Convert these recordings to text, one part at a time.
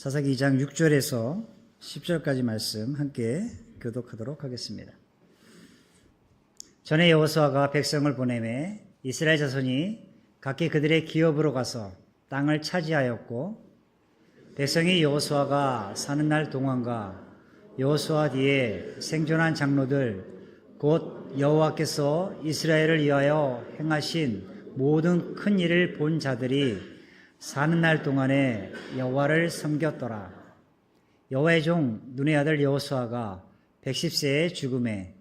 사사기 2장 6절에서 10절까지 말씀 함께 교독하도록 하겠습니다. 전에 여호수아가 백성을 보내매 이스라엘 자손이 각기 그들의 기업으로 가서 땅을 차지하였고, 백성이 여호수아가 사는 날 동안과 여호수아 뒤에 생존한 장로들 곧 여호와께서 이스라엘을 위하여 행하신 모든 큰 일을 본 자들이 사는 날 동안에 여호와를 섬겼더라. 여호와의 종 눈의 아들 여호수아가 110세에 죽음에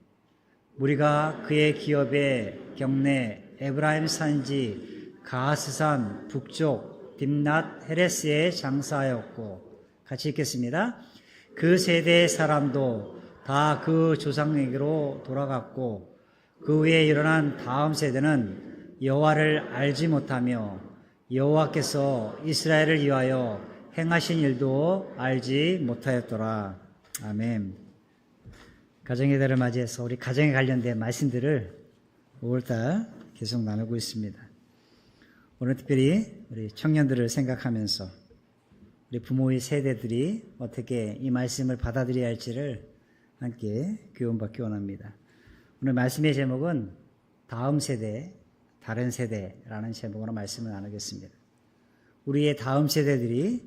무리가 그의 기업에 경내 에브라임 산지 가스산 북쪽 딥낫 헤레스에 장사하였고, 같이 읽겠습니다. 그 세대의 사람도 다 그 조상에게로 돌아갔고, 그 후에 일어난 다음 세대는 여호와를 알지 못하며 여호와께서 이스라엘을 위하여 행하신 일도 알지 못하였더라. 아멘. 가정의 달을 맞이해서 우리 가정에 관련된 말씀들을 5월달 계속 나누고 있습니다. 오늘 특별히 우리 청년들을 생각하면서 우리 부모의 세대들이 어떻게 이 말씀을 받아들여야 할지를 함께 교훈받기 원합니다. 오늘 말씀의 제목은 다음 세대, 다른 세대라는 제목으로 말씀을 나누겠습니다. 우리의 다음 세대들이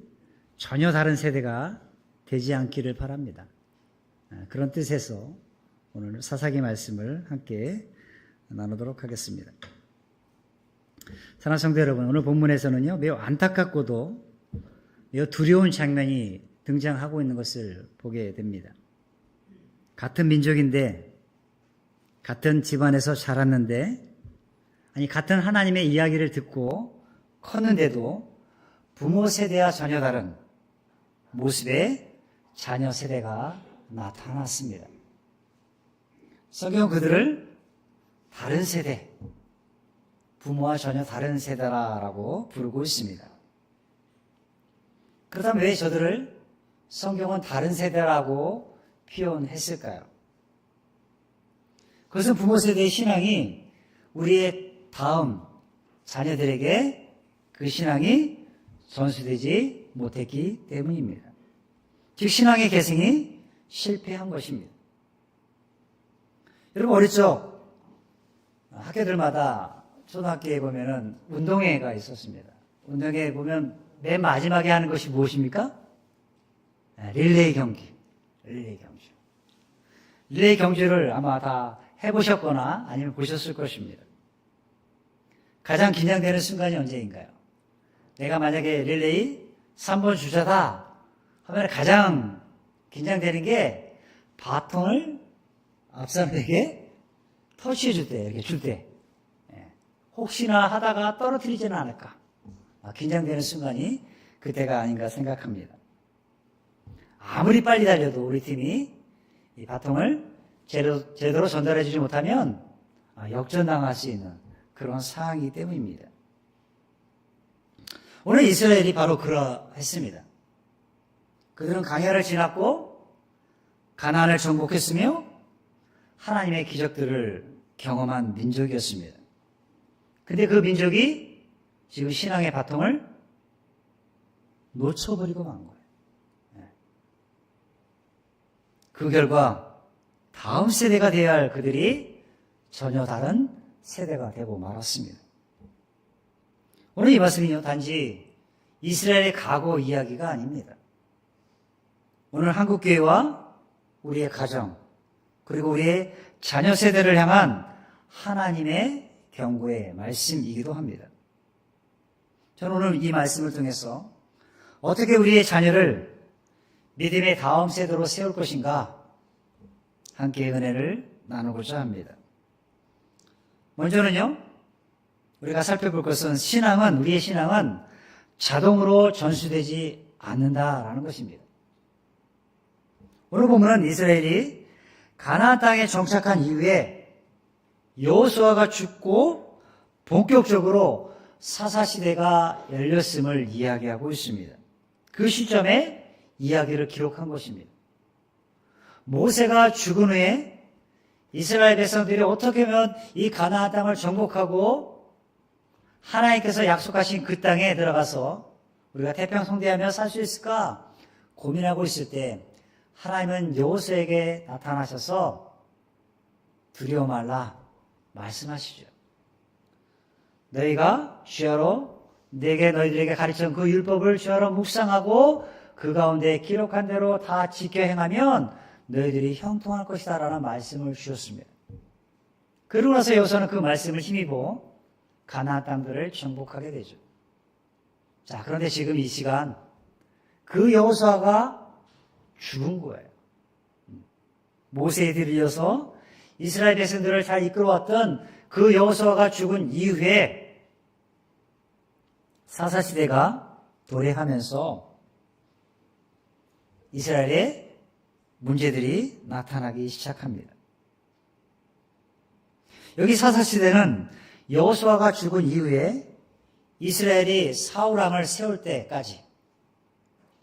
전혀 다른 세대가 되지 않기를 바랍니다. 그런 뜻에서 오늘 사사기 말씀을 함께 나누도록 하겠습니다. 사랑하는 성도 여러분, 오늘 본문에서는요, 매우 안타깝고도 매우 두려운 장면이 등장하고 있는 것을 보게 됩니다. 같은 민족인데, 같은 집안에서 자랐는데, 같은 하나님의 이야기를 듣고 컸는데도 부모 세대와 전혀 다른 모습의 자녀 세대가 나타났습니다. 성경은 그들을 다른 세대, 부모와 전혀 다른 세대라고 부르고 있습니다. 그렇다면 왜 저들을 성경은 다른 세대라고 표현했을까요? 그것은 부모 세대의 신앙이 우리의 다음 자녀들에게 그 신앙이 전수되지 못했기 때문입니다. 즉 신앙의 계승이 실패한 것입니다. 여러분, 어릴 적 학교들마다 초등학교에 보면은 운동회가 있었습니다. 운동회에 보면 맨 마지막에 하는 것이 무엇입니까? 릴레이 경기. 릴레이 경주를 아마 다 해보셨거나 아니면 보셨을 것입니다. 가장 긴장되는 순간이 언제인가요? 내가 만약에 릴레이 3번 주자다 하면 가장 긴장되는 게 바통을 앞사람에게 터치해 줄 때, 이렇게 줄 때. 혹시나 하다가 떨어뜨리지는 않을까. 긴장되는 순간이 그때가 아닌가 생각합니다. 아무리 빨리 달려도 우리 팀이 이 바통을 제대로 전달해 주지 못하면 역전당할 수 있는 그런 상황이기 때문입니다. 오늘 이스라엘이 바로 그러했습니다. 그들은 강야를 지났고 가나안을 정복했으며 하나님의 기적들을 경험한 민족이었습니다. 근데 그 민족이 지금 신앙의 바통을 놓쳐버리고 만 거예요. 그 결과 다음 세대가 되어야 할 그들이 전혀 다른 세대가 되고 말았습니다. 오늘 이 말씀은요, 단지 이스라엘의 과거 이야기가 아닙니다. 오늘 한국교회와 우리의 가정, 그리고 우리의 자녀 세대를 향한 하나님의 경고의 말씀이기도 합니다. 저는 오늘 이 말씀을 통해서 어떻게 우리의 자녀를 믿음의 다음 세대로 세울 것인가 함께 은혜를 나누고자 합니다. 먼저는요, 우리가 살펴볼 것은 우리의 신앙은 자동으로 전수되지 않는다라는 것입니다. 오늘 보면은 이스라엘이 가나안 땅에 정착한 이후에 여호수아가 죽고 본격적으로 사사시대가 열렸음을 이야기하고 있습니다. 그 시점에 이야기를 기록한 것입니다. 모세가 죽은 후에 이스라엘 백성들이 어떻게 하면 이 가나안 땅을 정복하고 하나님께서 약속하신 그 땅에 들어가서 우리가 태평성대하며 살 수 있을까? 고민하고 있을 때 하나님은 여호수아에게 나타나셔서 두려워 말라 말씀하시죠. 너희가 주야로 내게 너희들에게 가르친 그 율법을 주야로 묵상하고 그 가운데 기록한 대로 다 지켜 행하면 너희들이 형통할 것이다 라는 말씀을 주셨습니다. 그러고 나서 여호수아는 그 말씀을 힘입어 가나안 땅들을 정복하게 되죠. 자, 그런데 지금 이 시간 그 여호수아가 죽은 거예요. 모세에 들려서 이스라엘 백성들을 잘 이끌어왔던 그 여호수아가 죽은 이후에 사사시대가 도래하면서 이스라엘의 문제들이 나타나기 시작합니다. 여기 사사시대는 여호수아가 죽은 이후에 이스라엘이 사울왕을 세울 때까지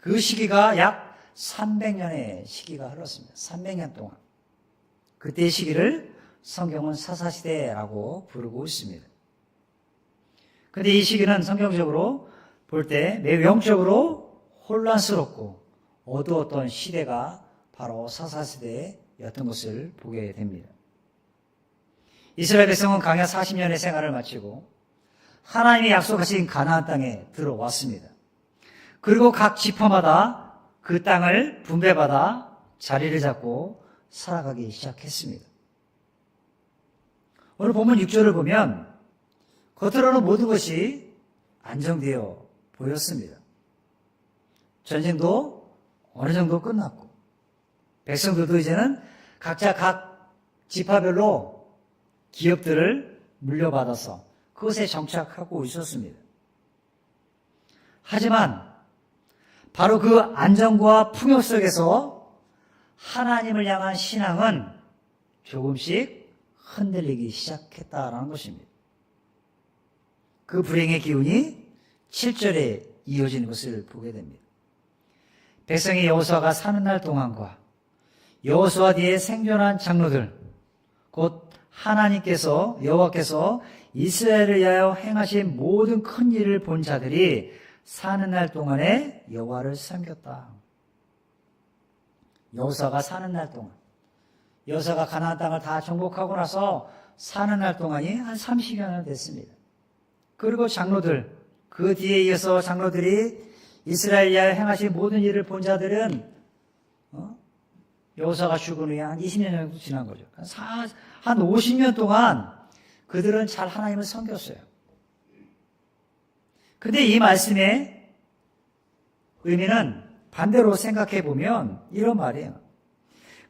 그 시기가 약 300년의 시기가 흘렀습니다. 300년 동안. 그때의 시기를 성경은 사사시대라고 부르고 있습니다. 그런데 이 시기는 성경적으로 볼 때 매우 영적으로 혼란스럽고 어두웠던 시대가 바로 사사시대였던 것을 보게 됩니다. 이스라엘 백성은 광야 40년의 생활을 마치고 하나님이 약속하신 가나안 땅에 들어왔습니다. 그리고 각 지파마다 그 땅을 분배받아 자리를 잡고 살아가기 시작했습니다. 오늘 본문 6절을 보면 겉으로는 모든 것이 안정되어 보였습니다. 전쟁도 어느 정도 끝났고 백성들도 이제는 각자 각 지파별로 기업들을 물려받아서 그것에 정착하고 있었습니다. 하지만 바로 그 안정과 풍요 속에서 하나님을 향한 신앙은 조금씩 흔들리기 시작했다라는 것입니다. 그 불행의 기운이 7절에 이어지는 것을 보게 됩니다. 백성이 여호수아가 사는 날 동안과 여호수아 뒤에 생존한 장로들 곧 하나님께서 여호와께서 이스라엘을 위하여 행하신 모든 큰 일을 본 자들이 사는 날 동안에 여호와를 섬겼다. 여호수아가 사는 날 동안, 여호수아가 가나안 땅을 다 정복하고 나서 사는 날 동안이 한 30여년 됐습니다. 그리고 장로들, 그 뒤에 이어서 장로들이 이스라엘 위하여 행하신 모든 일을 본 자들은 여호수아가 죽은 후에 한 20년 정도 지난 거죠. 한 50년 동안 그들은 잘 하나님을 섬겼어요. 근데 이 말씀의 의미는 반대로 생각해 보면 이런 말이에요.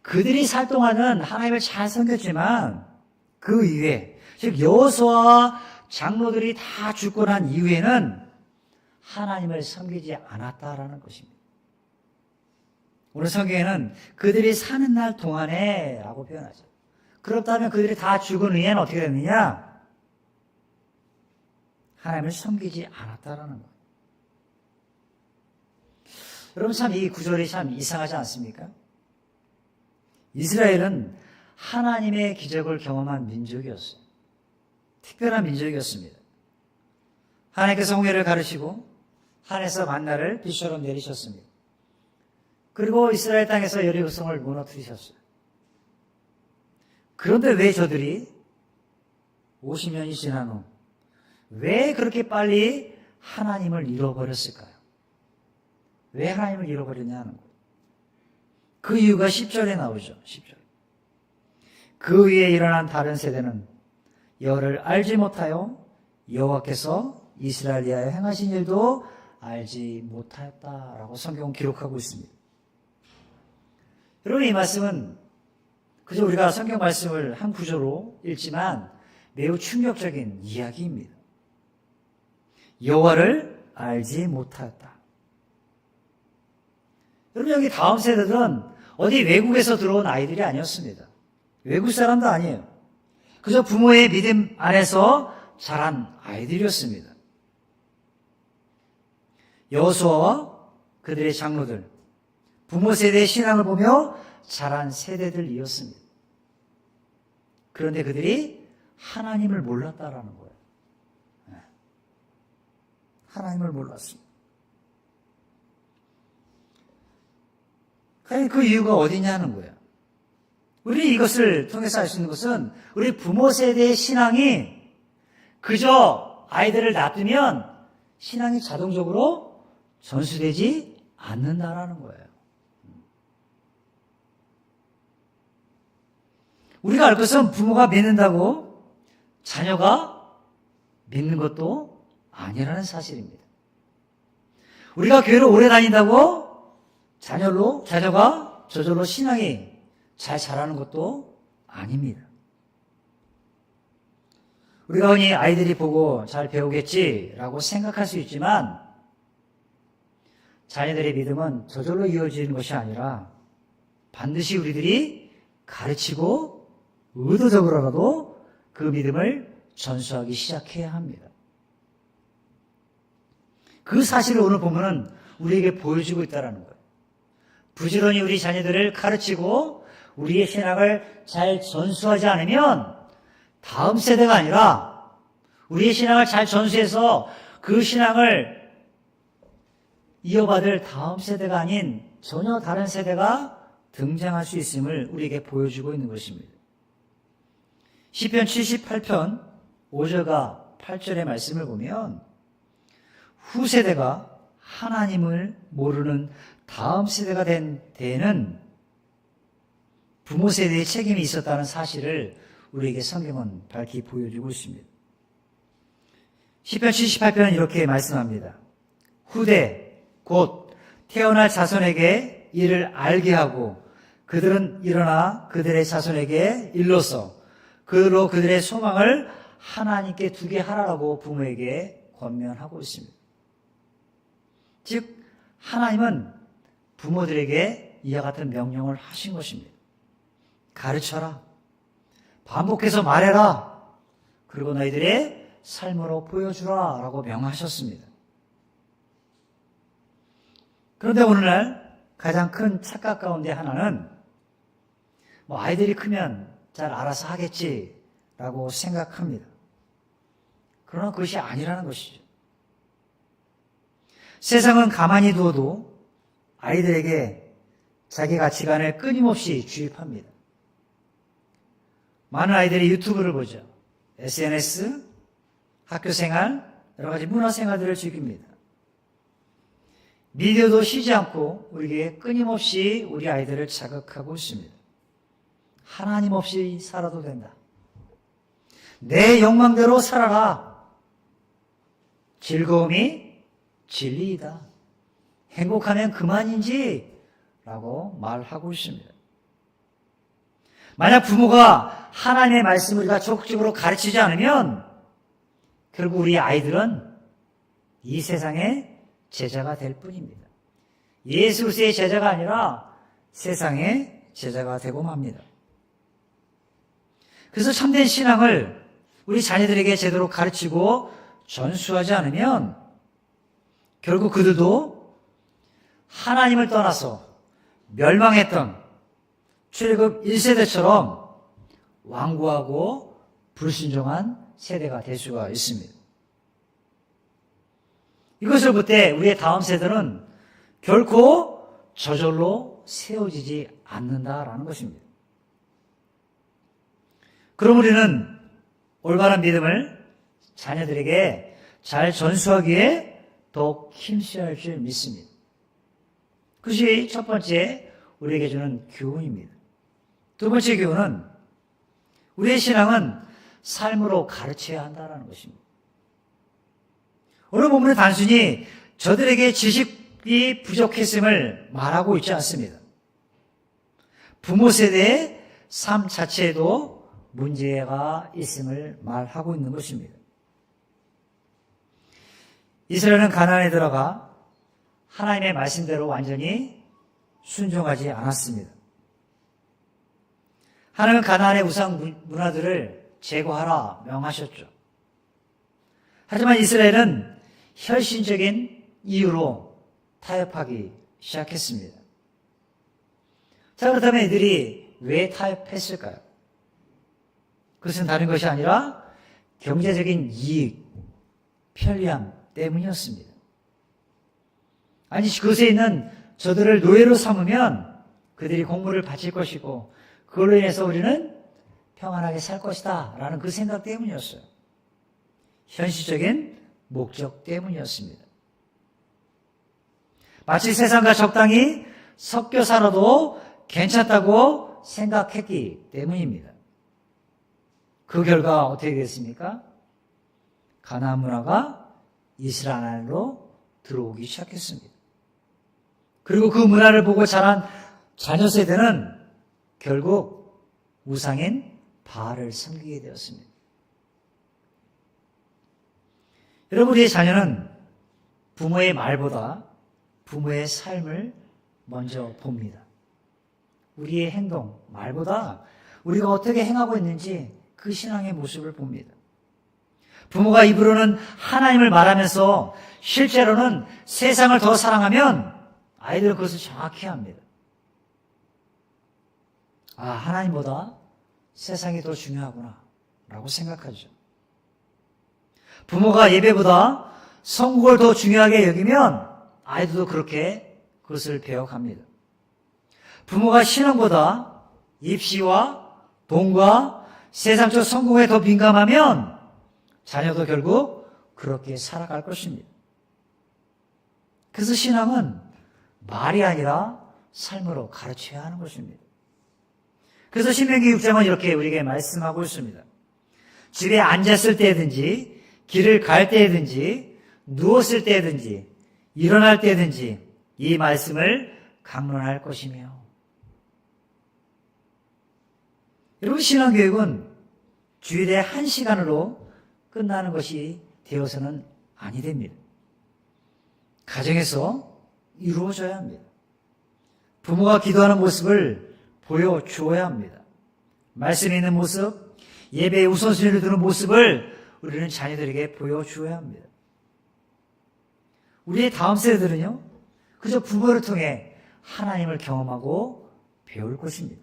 그들이 살 동안은 하나님을 잘 섬겼지만 그 이후에, 즉 여호수아와 장로들이 다 죽고 난 이후에는 하나님을 섬기지 않았다라는 것입니다. 오늘 성경에는 그들이 사는 날 동안에 라고 표현하죠. 그렇다면 그들이 다 죽은 후에는 어떻게 됐느냐? 하나님을 섬기지 않았다라는 거예요. 여러분 참 이 구절이 참 이상하지 않습니까? 이스라엘은 하나님의 기적을 경험한 민족이었어요. 특별한 민족이었습니다. 하나님께서 홍해를 가르시고 하늘에서 만나를 빛처럼 내리셨습니다. 그리고 이스라엘 땅에서 여리고성을 무너뜨리셨어요. 그런데 왜 저들이 50년이 지난 후 왜 그렇게 빨리 하나님을 잃어버렸을까요? 왜 하나님을 잃어버렸냐는 거예요. 그 이유가 10절에 나오죠. 10절. 그 위에 일어난 다른 세대는 여호와를 알지 못하여 여호와께서 이스라엘 위하여 행하신 일도 알지 못하였다라고 성경은 기록하고 있습니다. 여러분 이 말씀은 그저 우리가 성경 말씀을 한 구조로 읽지만 매우 충격적인 이야기입니다. 여호와를 알지 못하였다. 여러분 여기 다음 세대들은 어디 외국에서 들어온 아이들이 아니었습니다. 외국 사람도 아니에요. 그저 부모의 믿음 안에서 자란 아이들이었습니다. 여호수아와 그들의 장로들, 부모 세대의 신앙을 보며 자란 세대들이었습니다. 그런데 그들이 하나님을 몰랐다라는 거예요. 하나님을 몰랐습니다. 그 이유가 어디냐는 거예요. 우리는 이것을 통해서 알 수 있는 것은 우리 부모 세대의 신앙이 그저 아이들을 놔두면 신앙이 자동적으로 전수되지 않는다라는 거예요. 우리가 알 것은 부모가 믿는다고 자녀가 믿는 것도 아니라는 사실입니다. 우리가 교회를 오래 다닌다고 자녀가 저절로 신앙이 잘 자라는 것도 아닙니다. 우리가 흔히 아이들이 보고 잘 배우겠지라고 생각할 수 있지만 자녀들의 믿음은 저절로 이어지는 것이 아니라 반드시 우리들이 가르치고 의도적으로라도 그 믿음을 전수하기 시작해야 합니다. 그 사실을 오늘 보면은 우리에게 보여주고 있다는 거예요. 부지런히 우리 자녀들을 가르치고 우리의 신앙을 잘 전수하지 않으면 다음 세대가 아니라 우리의 신앙을 잘 전수해서 그 신앙을 이어받을 다음 세대가 아닌 전혀 다른 세대가 등장할 수 있음을 우리에게 보여주고 있는 것입니다. 시편 78편 5절과 8절의 말씀을 보면 후세대가 하나님을 모르는 다음 세대가 된 때에는 부모 세대의 책임이 있었다는 사실을 우리에게 성경은 밝히 보여주고 있습니다. 시편 78편은 이렇게 말씀합니다. 후대 곧 태어날 자손에게 이를 알게 하고 그들은 일어나 그들의 자손에게 일러서 그로 그들의 소망을 하나님께 두게 하라라고 부모에게 권면하고 있습니다. 즉 하나님은 부모들에게 이와 같은 명령을 하신 것입니다. 가르쳐라. 반복해서 말해라. 그리고 너희들의 삶으로 보여주라 라고 명하셨습니다. 그런데 오늘날 가장 큰 착각 가운데 하나는 아이들이 크면 잘 알아서 하겠지라고 생각합니다. 그러나 그것이 아니라는 것이죠. 세상은 가만히 두어도 아이들에게 자기 가치관을 끊임없이 주입합니다. 많은 아이들이 유튜브를 보죠. SNS, 학교생활, 여러 가지 문화생활들을 즐깁니다. 미디어도 쉬지 않고 우리에게 끊임없이 우리 아이들을 자극하고 있습니다. 하나님 없이 살아도 된다. 내 욕망대로 살아라. 즐거움이 진리이다. 행복하면 그만인지 라고 말하고 있습니다. 만약 부모가 하나님의 말씀을 우리가 적극적으로 가르치지 않으면 결국 우리 아이들은 이 세상의 제자가 될 뿐입니다. 예수 그리스도의 제자가 아니라 세상의 제자가 되고 맙니다. 그래서 참된 신앙을 우리 자녀들에게 제대로 가르치고 전수하지 않으면 결국 그들도 하나님을 떠나서 멸망했던 출애굽 1세대처럼 완고하고 불순종한 세대가 될 수가 있습니다. 이것을 볼 때 우리의 다음 세대는 결코 저절로 세워지지 않는다라는 것입니다. 그럼 우리는 올바른 믿음을 자녀들에게 잘 전수하기에 더욱 힘써야 할 줄 믿습니다. 그것이 첫 번째 우리에게 주는 교훈입니다. 두 번째 교훈은 우리의 신앙은 삶으로 가르쳐야 한다는 것입니다. 오늘 본문은 단순히 저들에게 지식이 부족했음을 말하고 있지 않습니다. 부모 세대의 삶 자체에도 문제가 있음을 말하고 있는 것입니다. 이스라엘은 가나안에 들어가 하나님의 말씀대로 완전히 순종하지 않았습니다. 하나님은 가나안의 우상 문화들을 제거하라 명하셨죠. 하지만 이스라엘은 혈신적인 이유로 타협하기 시작했습니다. 자, 그렇다면 이들이 왜 타협했을까요? 그것은 다른 것이 아니라 경제적인 이익, 편리함 때문이었습니다. 아니, 그것에 있는 저들을 노예로 삼으면 그들이 공물을 바칠 것이고 그걸로 인해서 우리는 평안하게 살 것이다 라는 그 생각 때문이었어요. 현실적인 목적 때문이었습니다. 마치 세상과 적당히 섞여 살아도 괜찮다고 생각했기 때문입니다. 그 결과 어떻게 됐습니까? 가나안 문화가 이스라엘로 들어오기 시작했습니다. 그리고 그 문화를 보고 자란 자녀 세대는 결국 우상인 바알을 섬기게 되었습니다. 여러분, 우리의 자녀는 부모의 말보다 부모의 삶을 먼저 봅니다. 우리의 행동, 말보다 우리가 어떻게 행하고 있는지 그 신앙의 모습을 봅니다. 부모가 입으로는 하나님을 말하면서 실제로는 세상을 더 사랑하면 아이들은 그것을 정확히 합니다. 아, 하나님보다 세상이 더 중요하구나 라고 생각하죠. 부모가 예배보다 성국을 더 중요하게 여기면 아이들도 그렇게 그것을 배워갑니다. 부모가 신앙보다 입시와 돈과 세상적 성공에 더 민감하면 자녀도 결국 그렇게 살아갈 것입니다. 그래서 신앙은 말이 아니라 삶으로 가르쳐야 하는 것입니다. 그래서 신명기 6장은 이렇게 우리에게 말씀하고 있습니다. 집에 앉았을 때든지 길을 갈 때든지 누웠을 때든지 일어날 때든지 이 말씀을 강론할 것이며. 여러분, 신앙교육은 주일에 1시간으로 끝나는 것이 되어서는 아니 됩니다. 가정에서 이루어져야 합니다. 부모가 기도하는 모습을 보여주어야 합니다. 말씀이 있는 모습, 예배의 우선순위를 두는 모습을 우리는 자녀들에게 보여주어야 합니다. 우리의 다음 세대들은요, 그저 부모를 통해 하나님을 경험하고 배울 것입니다.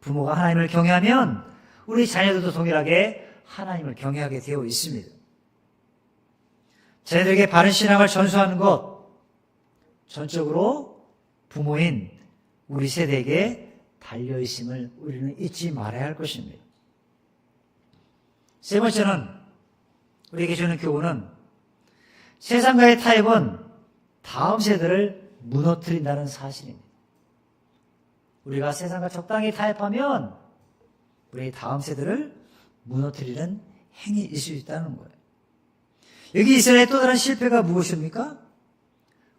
부모가 하나님을 경외하면 우리 자녀들도 동일하게 하나님을 경외하게 되어 있습니다. 자녀들에게 바른 신앙을 전수하는 것, 전적으로 부모인 우리 세대에게 달려있음을 우리는 잊지 말아야 할 것입니다. 세 번째는 우리에게 주는 교훈은 세상과의 타협은 다음 세대를 무너뜨린다는 사실입니다. 우리가 세상과 적당히 타협하면 우리 다음 세대를 무너뜨리는 행위 있을 수 있다는 거예요. 여기 이스라엘의 또 다른 실패가 무엇입니까?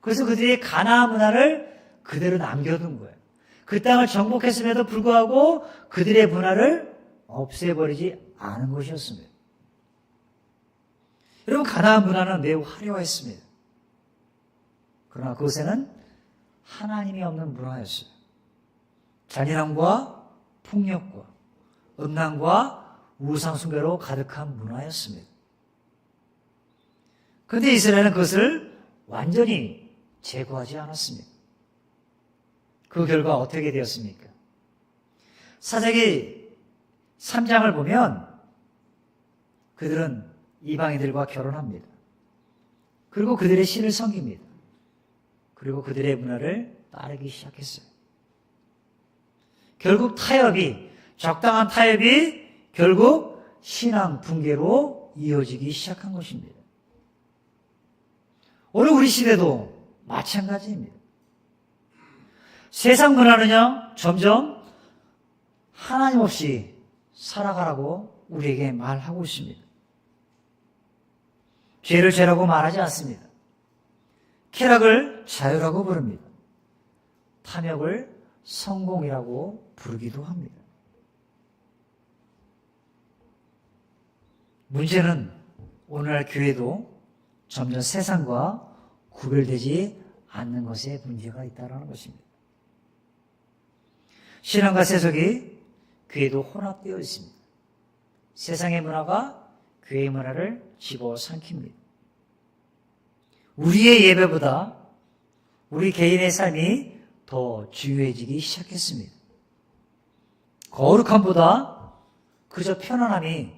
그래서 그들이 가나안 문화를 그대로 남겨둔 거예요. 그 땅을 정복했음에도 불구하고 그들의 문화를 없애버리지 않은 것이었습니다. 여러분, 가나안 문화는 매우 화려했습니다. 그러나 그것에는 하나님이 없는 문화였어요. 잔인함과 폭력과 음란과 우상 숭배로 가득한 문화였습니다. 그런데 이스라엘은 그것을 완전히 제거하지 않았습니다. 그 결과 어떻게 되었습니까? 사사기 3장을 보면 그들은 이방인들과 결혼합니다. 그리고 그들의 신을 섬깁니다. 그리고 그들의 문화를 따르기 시작했어요. 결국 적당한 타협이 결국 신앙 붕괴로 이어지기 시작한 것입니다. 오늘 우리 시대도 마찬가지입니다. 세상 문화는요, 점점 하나님 없이 살아가라고 우리에게 말하고 있습니다. 죄를 죄라고 말하지 않습니다. 쾌락을 자유라고 부릅니다. 탐욕을 성공이라고 부르기도 합니다. 문제는 오늘날 교회도 점점 세상과 구별되지 않는 것에 문제가 있다는 것입니다. 신앙과 세속이 교회도 혼합되어 있습니다. 세상의 문화가 교회의 문화를 집어삼킵니다. 우리의 예배보다 우리 개인의 삶이 더 중요해지기 시작했습니다. 거룩함보다 그저 편안함이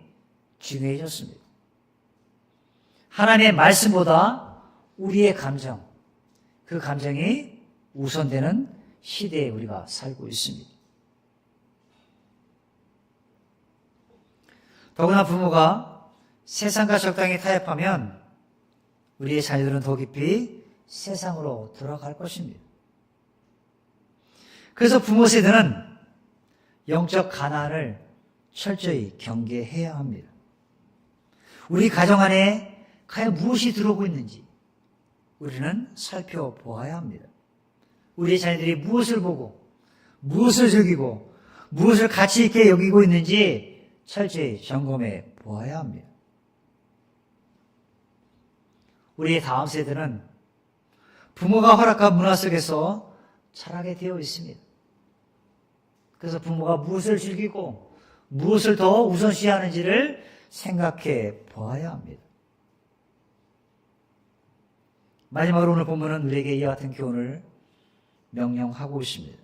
중요해졌습니다. 하나님의 말씀보다 우리의 감정, 그 감정이 우선되는 시대에 우리가 살고 있습니다. 더구나 부모가 세상과 적당히 타협하면 우리의 자녀들은 더 깊이 세상으로 들어갈 것입니다. 그래서 부모 세대는 영적 가난을 철저히 경계해야 합니다. 우리 가정 안에 과연 무엇이 들어오고 있는지 우리는 살펴보아야 합니다. 우리 자녀들이 무엇을 보고 무엇을 즐기고 무엇을 가치 있게 여기고 있는지 철저히 점검해 보아야 합니다. 우리의 다음 세대는 부모가 허락한 문화 속에서 자라게 되어 있습니다. 그래서 부모가 무엇을 즐기고 무엇을 더 우선시하는지를 생각해 보아야 합니다. 마지막으로 오늘 본문은 우리에게 이와 같은 교훈을 명령하고 있습니다.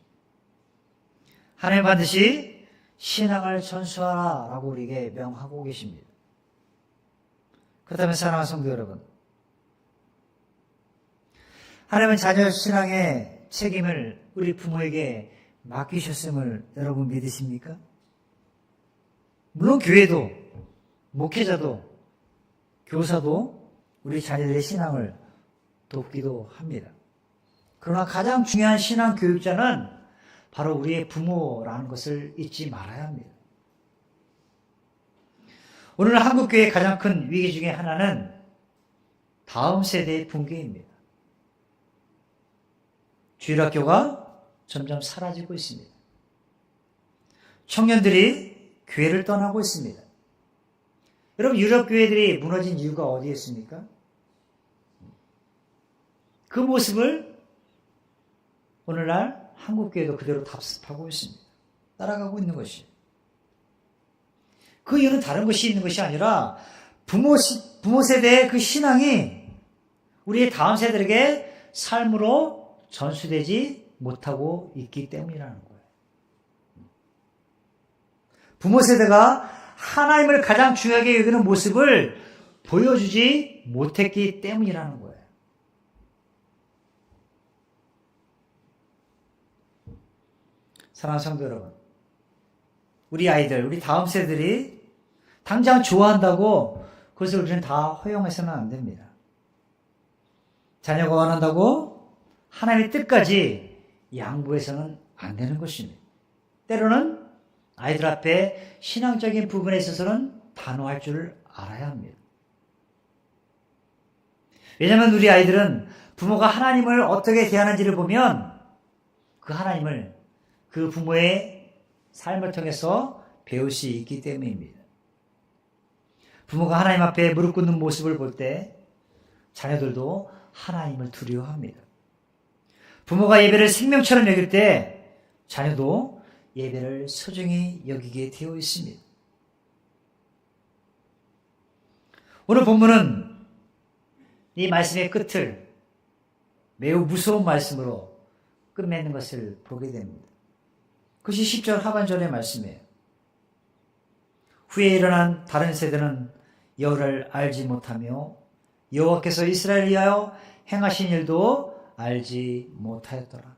하나님 반드시 신앙을 전수하라 라고 우리에게 명하고 계십니다. 그렇다면 사랑하는 성도 여러분, 하나님은 자녀 신앙의 책임을 우리 부모에게 맡기셨음을 여러분 믿으십니까? 물론 교회도, 목회자도, 교사도 우리 자녀들의 신앙을 돕기도 합니다. 그러나 가장 중요한 신앙 교육자는 바로 우리의 부모라는 것을 잊지 말아야 합니다. 오늘 한국교회의 가장 큰 위기 중에 하나는 다음 세대의 붕괴입니다. 주일학교가 점점 사라지고 있습니다. 청년들이 교회를 떠나고 있습니다. 여러분, 유럽 교회들이 무너진 이유가 어디에 있습니까? 그 모습을 오늘날 한국교회도 그대로 답습하고 있습니다. 따라가고 있는 것이. 그 이유는 다른 것이 있는 것이 아니라 부모 세대의 그 신앙이 우리의 다음 세대에게 삶으로 전수되지 못하고 있기 때문이라는 거예요. 부모 세대가 하나님을 가장 중요하게 여기는 모습을 보여주지 못했기 때문이라는 거예요. 사랑하는 성도 여러분, 우리 아이들, 우리 다음 세대들이 당장 좋아한다고 그것을 우리는 다 허용해서는 안 됩니다. 자녀가 원한다고 하나님의 뜻까지 양보해서는 안 되는 것입니다. 때로는 아이들 앞에 신앙적인 부분에 있어서는 단호할 줄을 알아야 합니다. 왜냐하면 우리 아이들은 부모가 하나님을 어떻게 대하는지를 보면 그 하나님을 그 부모의 삶을 통해서 배울 수 있기 때문입니다. 부모가 하나님 앞에 무릎 꿇는 모습을 볼 때 자녀들도 하나님을 두려워합니다. 부모가 예배를 생명처럼 여길 때 자녀도 예배를 소중히 여기게 되어 있습니다. 오늘 본문은 이 말씀의 끝을 매우 무서운 말씀으로 끝맺는 것을 보게 됩니다. 그것이 10절 하반절의 말씀이에요. 후에 일어난 다른 세대는 여호와를 알지 못하며 여호와께서 이스라엘을 위하여 행하신 일도 알지 못하였더라.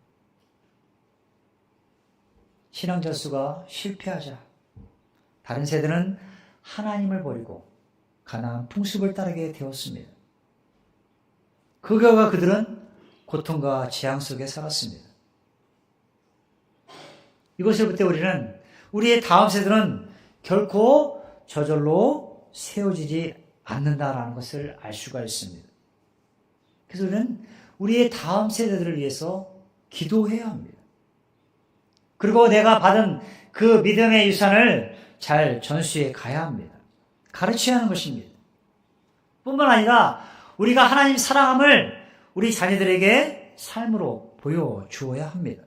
신앙 전수가 실패하자 다른 세대는 하나님을 버리고 가나안 풍습을 따르게 되었습니다. 그 결과 그들은 고통과 재앙 속에 살았습니다. 이것을 볼 때 우리는 우리의 다음 세대는 결코 저절로 세워지지 않는다라는 것을 알 수가 있습니다. 그래서 우리는 우리의 다음 세대들을 위해서 기도해야 합니다. 그리고 내가 받은 그 믿음의 유산을 잘 전수해 가야 합니다. 가르쳐야 하는 것입니다. 뿐만 아니라 우리가 하나님 사랑함을 우리 자녀들에게 삶으로 보여주어야 합니다.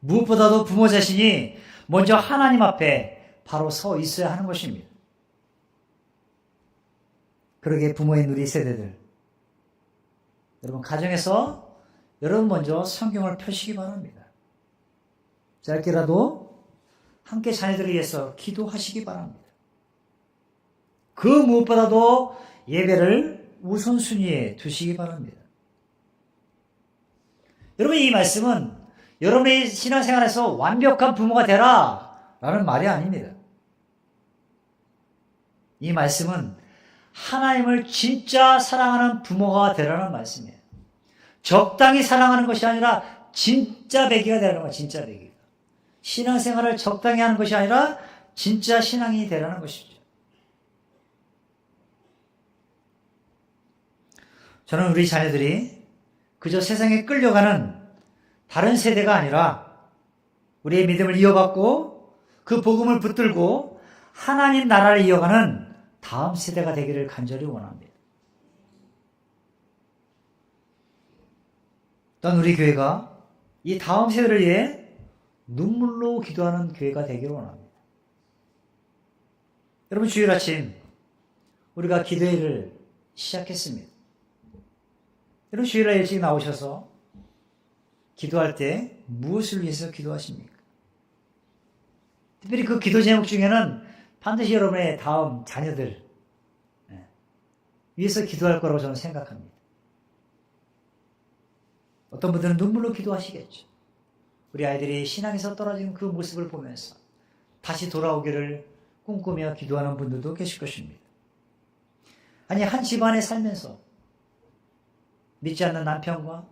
무엇보다도 부모 자신이 먼저 하나님 앞에 바로 서 있어야 하는 것입니다. 그러기에 부모인 우리 세대들, 여러분 가정에서 여러분 먼저 성경을 펴시기 바랍니다. 짧게라도 함께 자녀들을 위해서 기도하시기 바랍니다. 그 무엇보다도 예배를 우선순위에 두시기 바랍니다. 여러분, 이 말씀은 여러분의 신앙생활에서 완벽한 부모가 되라 라는 말이 아닙니다. 이 말씀은 하나님을 진짜 사랑하는 부모가 되라는 말씀이에요. 적당히 사랑하는 것이 아니라 진짜 배기가 되라는 거예요. 진짜 배기가. 신앙생활을 적당히 하는 것이 아니라 진짜 신앙이 되라는 것이죠. 저는 우리 자녀들이 그저 세상에 끌려가는 다른 세대가 아니라 우리의 믿음을 이어받고 그 복음을 붙들고 하나님 나라를 이어가는 다음 세대가 되기를 간절히 원합니다. 또한 우리 교회가 이 다음 세대를 위해 눈물로 기도하는 교회가 되기를 원합니다. 여러분, 주일 아침 우리가 기도회를 시작했습니다. 여러분, 주일날 일찍 나오셔서 기도할 때 무엇을 위해서 기도하십니까? 특별히 그 기도 제목 중에는 반드시 여러분의 다음 자녀들 위해서 기도할 거라고 저는 생각합니다. 어떤 분들은 눈물로 기도하시겠죠. 우리 아이들이 신앙에서 떨어진 그 모습을 보면서 다시 돌아오기를 꿈꾸며 기도하는 분들도 계실 것입니다. 아니, 한 집안에 살면서 믿지 않는 남편과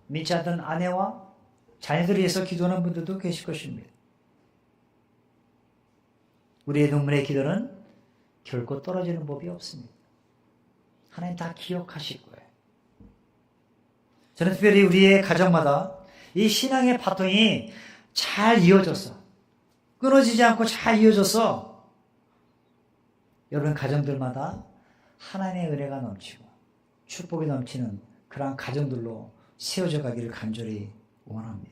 믿지 않는 아내와 자녀들을 위해서 기도하는 분들도 계실 것입니다. 우리의 눈물의 기도는 결코 떨어지는 법이 없습니다. 하나님 다 기억하실 거예요. 저는 특별히 우리의 가정마다 이 신앙의 바통이 잘 이어져서 끊어지지 않고 잘 이어져서 여러분 가정들마다 하나님의 은혜가 넘치고 축복이 넘치는 그러한 가정들로 세워져 가기를 간절히 원합니다.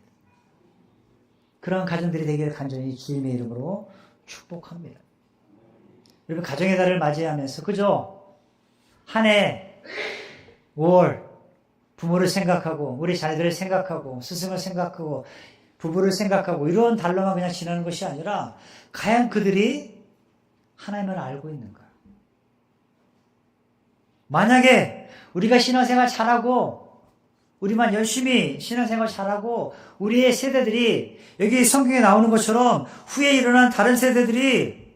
그러한 가정들이 되기를 간절히 주님의 이름으로 축복합니다. 여러분, 가정의 달을 맞이하면서 그저 한 해 5월 부모를 생각하고 우리 자녀들을 생각하고 스승을 생각하고 부부를 생각하고 이런 달로만 그냥 지나는 것이 아니라 과연 그들이 하나님을 알고 있는가? 만약에 우리가 신앙생활 잘하고 우리만 열심히 신앙생활 잘하고 우리의 세대들이 여기 성경에 나오는 것처럼 후에 일어난 다른 세대들이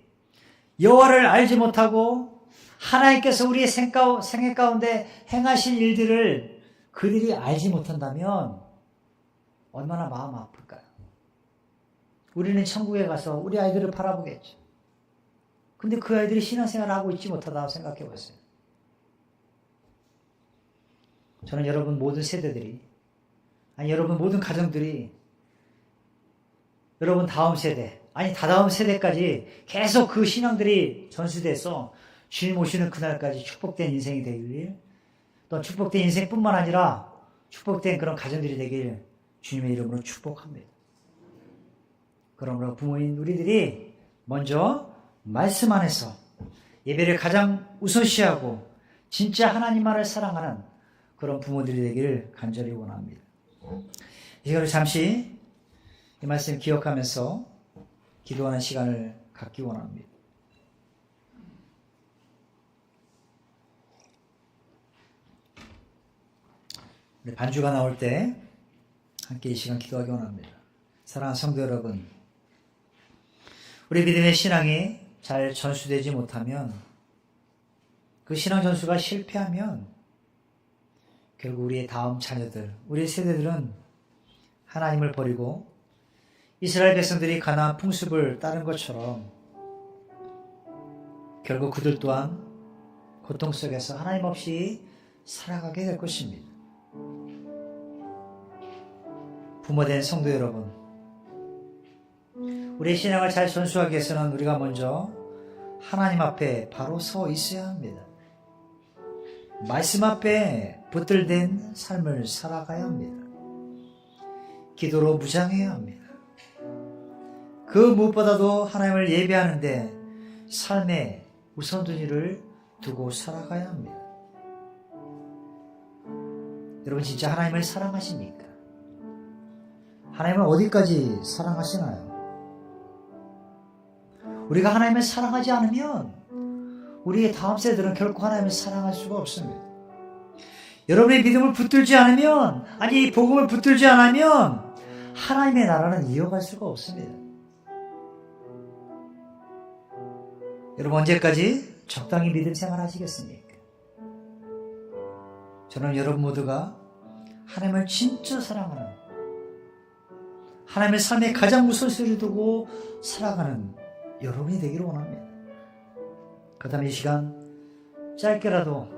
여호와를 알지 못하고 하나님께서 우리의 생애 가운데 행하신 일들을 그들이 알지 못한다면 얼마나 마음 아플까요? 우리는 천국에 가서 우리 아이들을 바라보겠죠. 근데 그 아이들이 신앙생활을 하고 있지 못하다고 생각해 보세요. 저는 여러분 모든 세대들이, 아니 여러분 모든 가정들이 여러분 다음 세대, 아니 다다음 세대까지 계속 그 신앙들이 전수돼서 주님 오시는 그날까지 축복된 인생이 되길, 또 축복된 인생뿐만 아니라 축복된 그런 가정들이 되길 주님의 이름으로 축복합니다. 그러므로 부모인 우리들이 먼저 말씀 안에서 예배를 가장 우선시하고 진짜 하나님만을 사랑하는 그런 부모들이 되기를 간절히 원합니다. 이거를 잠시 이 말씀 기억하면서 기도하는 시간을 갖기 원합니다. 우리 반주가 나올 때 함께 이 시간 기도하기 원합니다. 사랑하는 성도 여러분, 우리 믿음의 신앙이 잘 전수되지 못하면, 그 신앙 전수가 실패하면 결국 우리의 다음 자녀들, 우리의 세대들은 하나님을 버리고 이스라엘 백성들이 가나안 풍습을 따른 것처럼 결국 그들 또한 고통 속에서 하나님 없이 살아가게 될 것입니다. 부모된 성도 여러분, 우리의 신앙을 잘 전수하기 위해서는 우리가 먼저 하나님 앞에 바로 서 있어야 합니다. 말씀 앞에 붙들된 삶을 살아가야 합니다. 기도로 무장해야 합니다. 그 무엇보다도 하나님을 예배하는데 삶의 우선순위를 두고 살아가야 합니다. 여러분, 진짜 하나님을 사랑하십니까? 하나님을 어디까지 사랑하시나요? 우리가 하나님을 사랑하지 않으면 우리의 다음 세대들은 결코 하나님을 사랑할 수가 없습니다. 여러분의 믿음을 붙들지 않으면, 아니 복음을 붙들지 않으면 하나님의 나라는 이어갈 수가 없습니다. 여러분 언제까지 적당히 믿음 생활 하시겠습니까? 저는 여러분 모두가 하나님을 진짜 사랑하는, 하나님의 삶에 가장 우선순위를 두고 살아가는 여러분이 되기를 원합니다. 그다음에 이 시간 짧게라도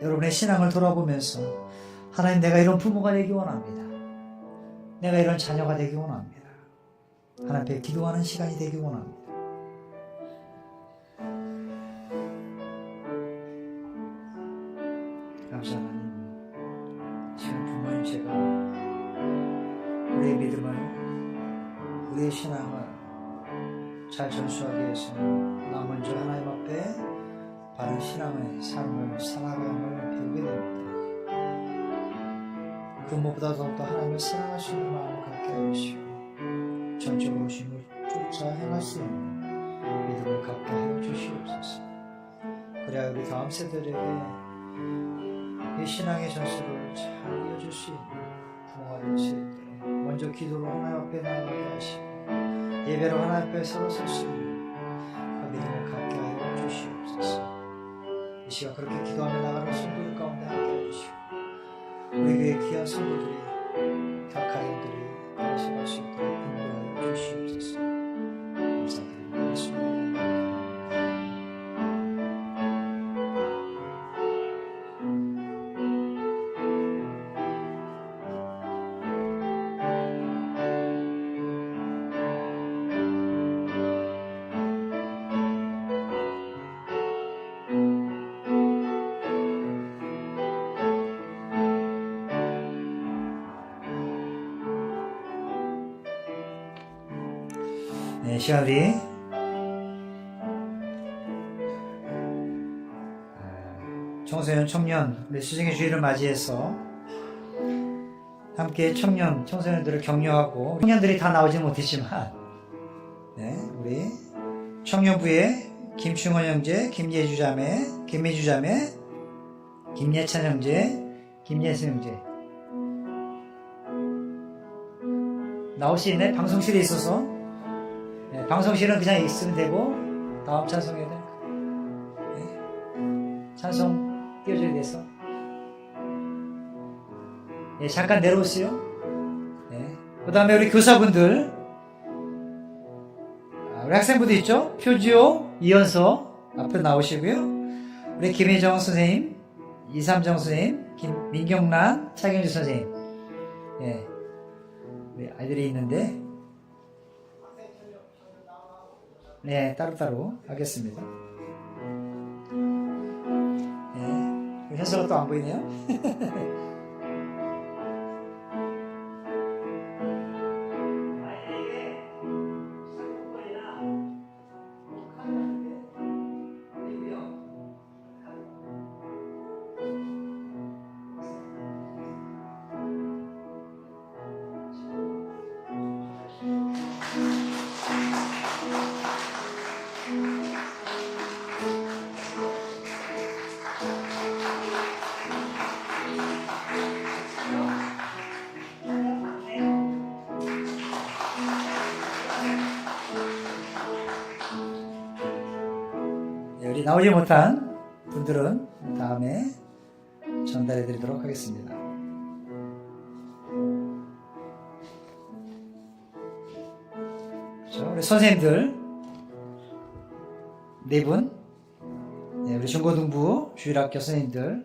여러분의 신앙을 돌아보면서 하나님, 내가 이런 부모가 되기 원합니다. 내가 이런 자녀가 되기 원합니다. 하나님 앞에 기도하는 시간이 되기 원합니다. 감사 하나님, 지금 부모님 제가 우리의 믿음을, 우리의 신앙을 잘 전수하기 위해서는 나 먼저 하나님 앞에 바른 신앙의 삶을 살아감을 배우게 됩니다. 그 무엇보다 더욱더 하나님을 사랑할 수 있는 마음을 갖게 해주시고 전적으로 주님을 쫓아 행할 수 있는 믿음을 갖게 해주시옵소서. 그래야 우리 다음 세대들에게 이 신앙의 전수를 잘 이어줄 수 있는 부모가 될 수 있도록 먼저 기도로 하나님 앞에 나아가게 하시고 예배로 하나님 앞에 서로설 수 있는 그 믿음을 갖게 하여 주시옵소서. 이 시간 그렇게 기도하며 나가는 성도들 가운데 함께 해주시고 우리 교회 귀한 성도들이, 각 가정들이 감사할 수 있도록 인도하여 주시옵소서. 감사드립니다. 예수님. 네, 시간 우리 청소년, 청년, 우리 수정의 주일을 맞이해서 함께 청년, 청소년들을 격려하고, 청년들이 다 나오지 못했지만 네, 우리 청년부의 김충원 형제, 김예주 자매, 김예주 자매, 김예찬 형제, 김예수 형제 나올 수 있네. 방송실에 있어서. 네, 방송실은 그냥 있으면 되고 다음 찬송에는 네, 찬송 띄워줘야 돼서 네, 잠깐 내려오세요. 네, 그 다음에 우리 교사분들, 우리 학생분들 있죠? 표지호, 이현서 앞으로 나오시고요. 우리 김혜정 선생님, 이삼정 선생님, 민경란, 차경주 선생님, 네, 우리 아이들이 있는데 네, 따로따로 하겠습니다. 네, 현서가 또 안 보이네요. 우리 나오지 못한 분들은 다음에 전달해 드리도록 하겠습니다. 그렇죠? 우리 선생님들 네 분, 네, 우리 중고등부 주일학교 선생님들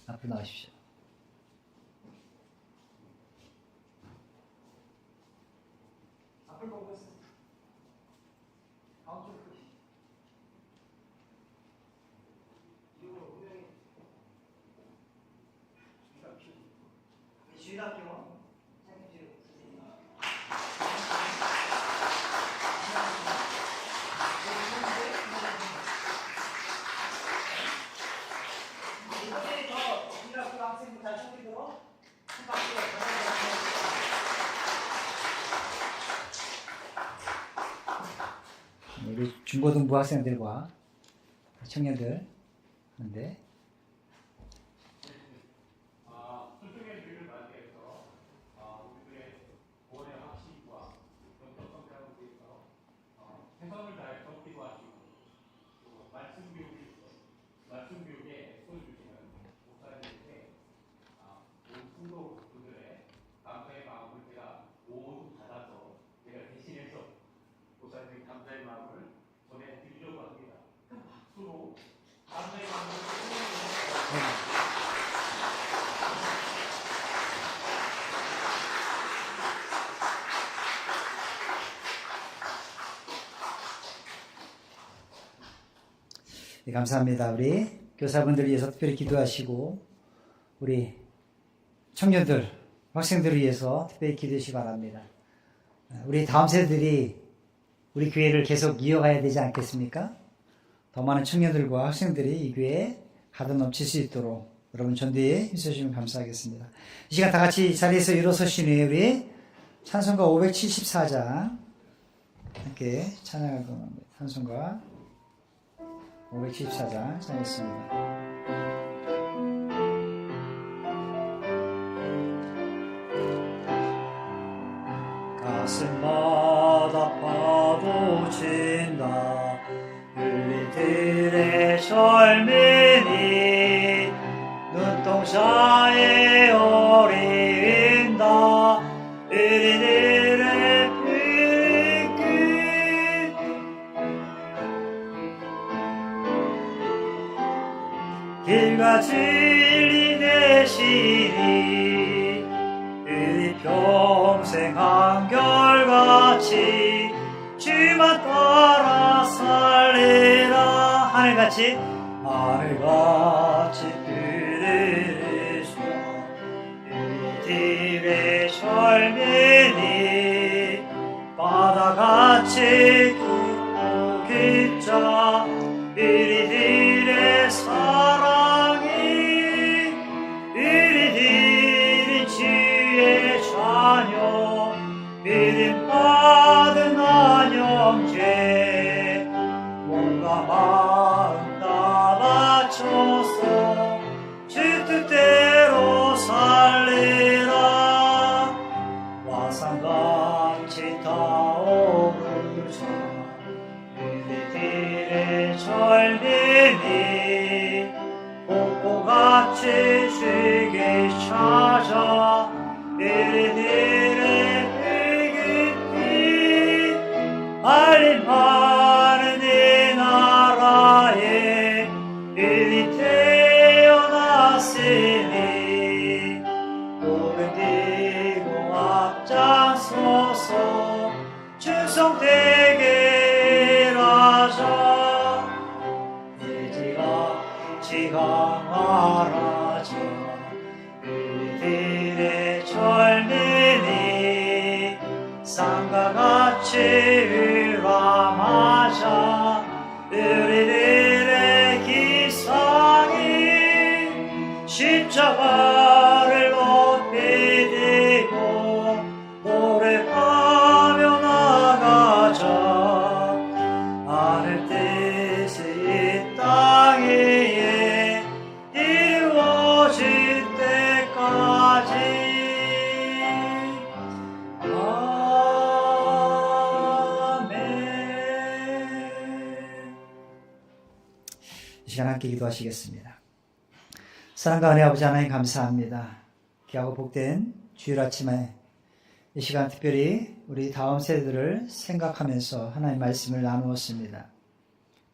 앞으로 나오십시오. 우리 중고등부 학생들과 청년들 하는데 네, 감사합니다. 우리 교사분들을 위해서 특별히 기도하시고 우리 청년들, 학생들을 위해서 특별히 기도해 주시기 바랍니다. 우리 다음 세대들이 우리 교회를 계속 이어가야 되지 않겠습니까? 더 많은 청년들과 학생들이 이 교회에 가득 넘칠 수 있도록 여러분 전도에 힘써주시면 감사하겠습니다. 이 시간 다 같이 자리에서 일어서신 후에 우리 찬송가 574장 함께 찬양할 겁니다. 찬송가 574장 찬양했습니다. 가슴마다 파도친다 을리들의 젊은이 눈동자에 어린다 을리들의 빛끝 길과 진리 되시니 우리 평생 한결같이 주만 따라 살리라 하늘같이 들으시오 우리들의 젊은이 바다같이 깊고 깊자 우리들의 사랑이 우리들이 주의 자녀 믿음 받은 안영죄 몸과 마음 다 바쳐서 주 뜻대로 살리라 화산같이 타오르자 우리들의 젊은이 폭포같이 주께 찾아 우리들의 알림하는 이 나라에 우리 태어났으니 복을 띠고 앞장서서 충성되게 일하자 일찌감치 강하라자 우리들의 젊은이 쌍과 같이 위람하자 우리들의 기상이 십자가를 높이 들고 노래하며 나가자 하늘 뜻이 이 땅 위에 이루어질 때까지 이 시간 함께 기도하시겠습니다. 사랑과 은혜 아버지 하나님 감사합니다. 귀하고 복된 주일 아침에 이 시간 특별히 우리 다음 세대들을 생각하면서 하나님 말씀을 나누었습니다.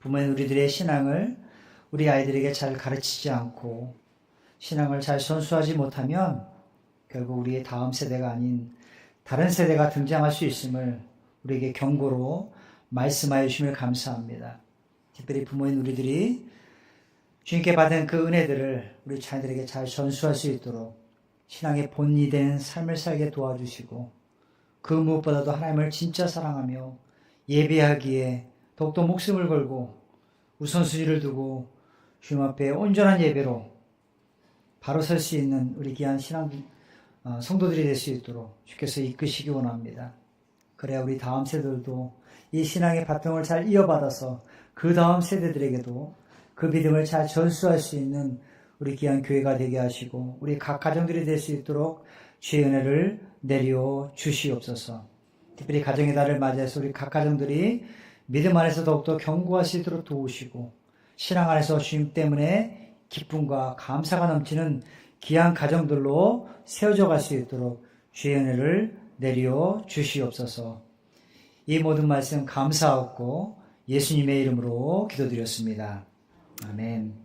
부모인 우리들의 신앙을 우리 아이들에게 잘 가르치지 않고 신앙을 잘 선수하지 못하면 결국 우리의 다음 세대가 아닌 다른 세대가 등장할 수 있음을 우리에게 경고로 말씀하여 주심을 감사합니다. 특별히 부모인 우리들이 주님께 받은 그 은혜들을 우리 자녀들에게 잘 전수할 수 있도록 신앙의 본이 된 삶을 살게 도와주시고 그 무엇보다도 하나님을 진짜 사랑하며 예배하기에 더욱더 목숨을 걸고 우선순위를 두고 주님 앞에 온전한 예배로 바로 설 수 있는 우리 귀한 신앙 성도들이 될 수 있도록 주께서 이끄시기 원합니다. 그래야 우리 다음 세대들도 이 신앙의 바통을 잘 이어받아서 그 다음 세대들에게도 그 믿음을 잘 전수할 수 있는 우리 귀한 교회가 되게 하시고 우리 각 가정들이 될 수 있도록 주의 은혜를 내려 주시옵소서. 특별히 가정의 달을 맞이해서 우리 각 가정들이 믿음 안에서 더욱더 견고할 수 있도록 도우시고 신앙 안에서 주님 때문에 기쁨과 감사가 넘치는 귀한 가정들로 세워져 갈 수 있도록 주의 은혜를 내려 주시옵소서. 이 모든 말씀 감사하고 예수님의 이름으로 기도드렸습니다. 아멘.